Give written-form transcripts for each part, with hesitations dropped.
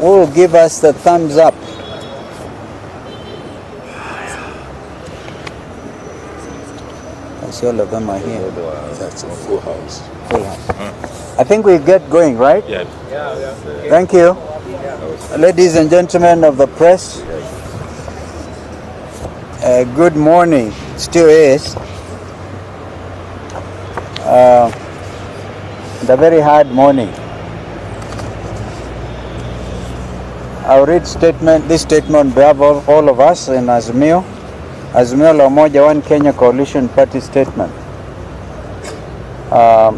who will give us the thumbs up? I see all of them are here. That's a full house. Full house. I think we get going, right? Yeah. Thank you. Ladies and gentlemen of the press, good morning. Still is. The very hard morning. I'll read this statement on behalf of all of us in Azimio. Azimio la Umoja One Kenya Coalition Party statement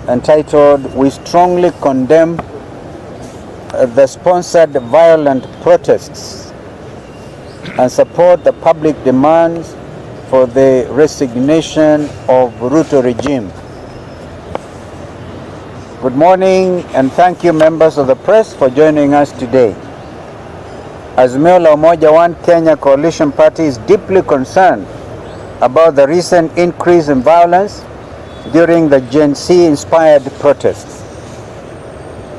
entitled, "We strongly condemn the sponsored violent protests and support the public demands for the resignation of Ruto regime." Good morning and thank you members of the press for joining us today. Azimio la Umoja One Kenya Coalition Party is deeply concerned about the recent increase in violence during the Gen Z inspired protests.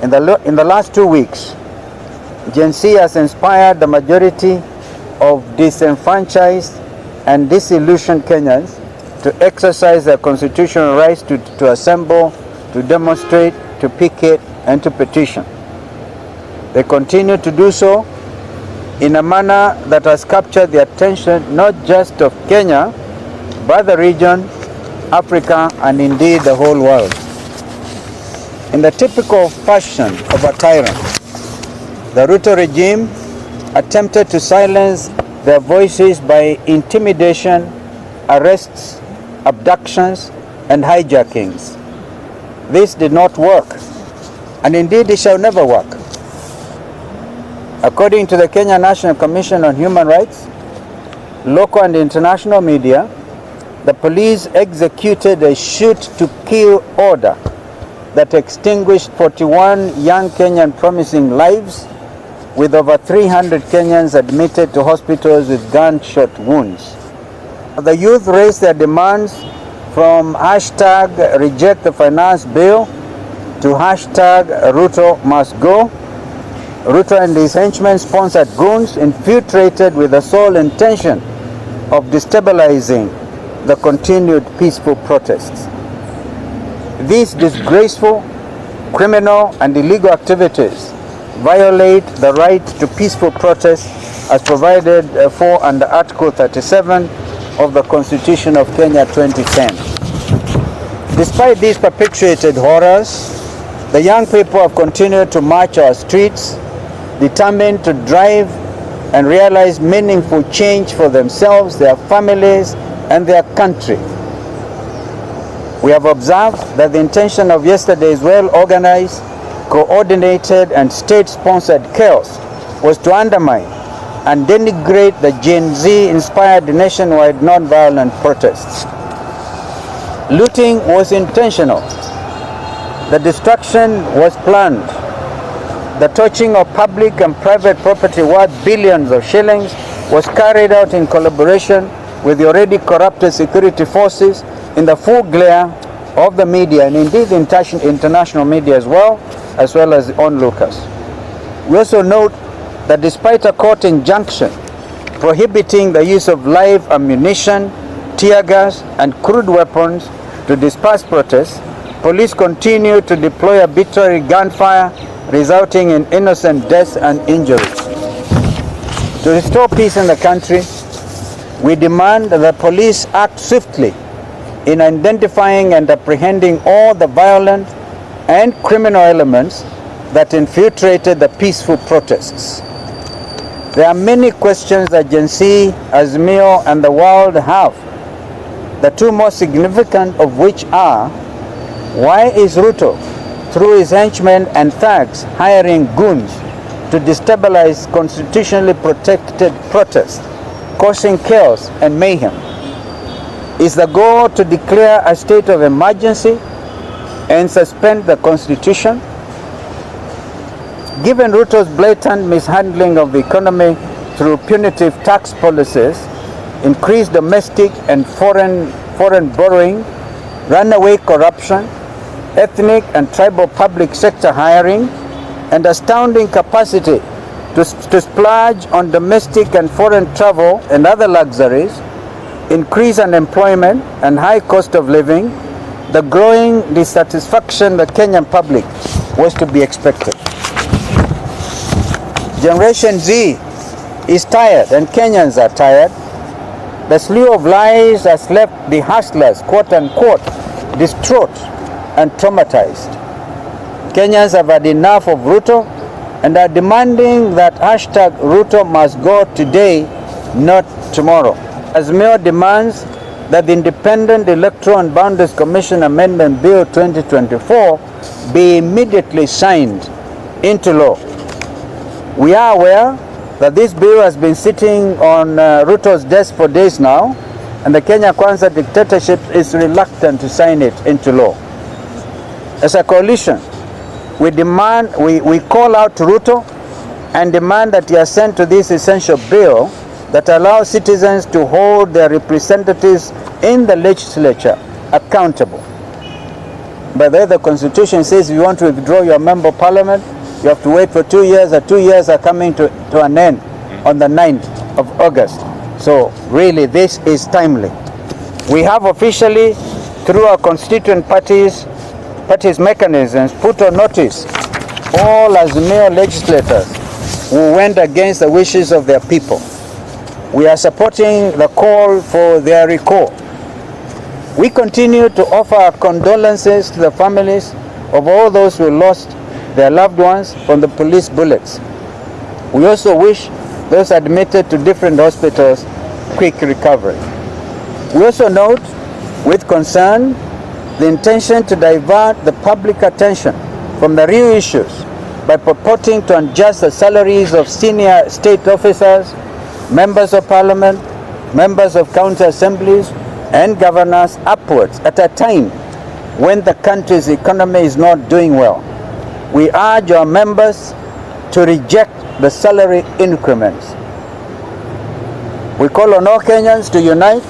In the last 2 weeks, Gen Z has inspired the majority of disenfranchised and disillusioned Kenyans to exercise their constitutional rights to assemble, to demonstrate, to picket, and to petition. They continue to do so in a manner that has captured the attention not just of Kenya, but the region, Africa, and indeed the whole world. In the typical fashion of a tyrant, the Ruto regime attempted to silence their voices by intimidation, arrests, abductions, and hijackings. This did not work, and indeed it shall never work. According to the Kenya National Commission on Human Rights, local and international media, the police executed a shoot-to-kill order that extinguished 41 young Kenyan promising lives, with over 300 Kenyans admitted to hospitals with gunshot wounds. The youth raised their demands from hashtag reject the finance bill to hashtag Ruto must go. Ruto and his henchmen sponsored goons infiltrated with the sole intention of destabilizing the continued peaceful protests. These disgraceful, criminal, and illegal activities violate the right to peaceful protest as provided for under Article 37 of the Constitution of Kenya 2010. Despite these perpetuated horrors, the young people have continued to march our streets, determined to drive and realize meaningful change for themselves, their families, and their country. We have observed that the intention of yesterday's well-organized, coordinated, and state-sponsored chaos was to undermine and denigrate the Gen Z-inspired nationwide non-violent protests. Looting was intentional. The destruction was planned. The torching of public and private property worth billions of shillings was carried out in collaboration with the already corrupted security forces in the full glare of the media, and indeed the international media as well as the onlookers. We also note that despite a court injunction prohibiting the use of live ammunition, tear gas, and crude weapons to disperse protests, police continue to deploy arbitrary gunfire, resulting in innocent deaths and injuries. To restore peace in the country, we demand that the police act swiftly in identifying and apprehending all the violent and criminal elements that infiltrated the peaceful protests. There are many questions that Gen Z, Azimio, and the world have, the two most significant of which are: why is Ruto, through his henchmen and thugs, hiring goons to destabilize constitutionally protected protests, causing chaos and mayhem? Is the goal to declare a state of emergency and suspend the constitution? Given Ruto's blatant mishandling of the economy through punitive tax policies, increased domestic and foreign borrowing, runaway corruption, ethnic and tribal public sector hiring, and astounding capacity to splurge on domestic and foreign travel and other luxuries, increase unemployment and high cost of living, the growing dissatisfaction the Kenyan public was to be expected. Generation Z is tired and Kenyans are tired. The slew of lies has left the hustlers, quote unquote, distraught and traumatized. Kenyans have had enough of Ruto and are demanding that hashtag Ruto must go today, not tomorrow. Azimio demands that the Independent Electoral and Boundaries Commission Amendment Bill 2024 be immediately signed into law. We are aware that this bill has been sitting on Ruto's desk for days now, and the Kenya Kwanza dictatorship is reluctant to sign it into law. As a coalition, we call out to Ruto and demand that he assent to this essential bill that allows citizens to hold their representatives in the legislature accountable. By the way, the Constitution says if you want to withdraw your member of parliament, you have to wait for 2 years. The 2 years are coming to an end on the 9th of August. So really, this is timely. We have officially, through our constituent parties mechanisms, put on notice all Azimio legislators who went against the wishes of their people. We are supporting the call for their recall. We continue to offer our condolences to the families of all those who lost their loved ones from the police bullets. We also wish those admitted to different hospitals quick recovery. We also note with concern the intention to divert the public attention from the real issues by purporting to adjust the salaries of senior state officers, members of parliament, members of county assemblies, and governors upwards at a time when the country's economy is not doing well. We urge our members to reject the salary increments. We call on all Kenyans to unite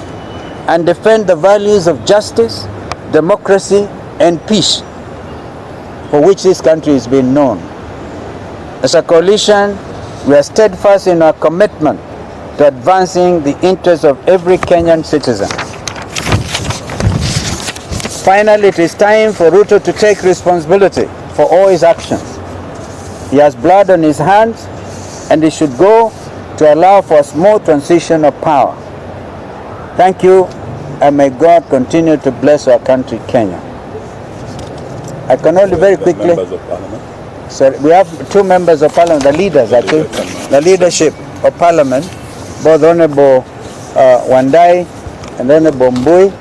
and defend the values of justice, democracy, and peace for which this country has been known. As a coalition, we are steadfast in our commitment to advancing the interests of every Kenyan citizen. Finally, it is time for Ruto to take responsibility for all his actions. He has blood on his hands, and he should go to allow for a smooth transition of power. Thank you, and may God continue to bless our country, Kenya. I can only very quickly... Members of Parliament? So we have 2 members of Parliament, the leaders actually, the leadership of Parliament, both Honorable Wandai and Honorable Mbui.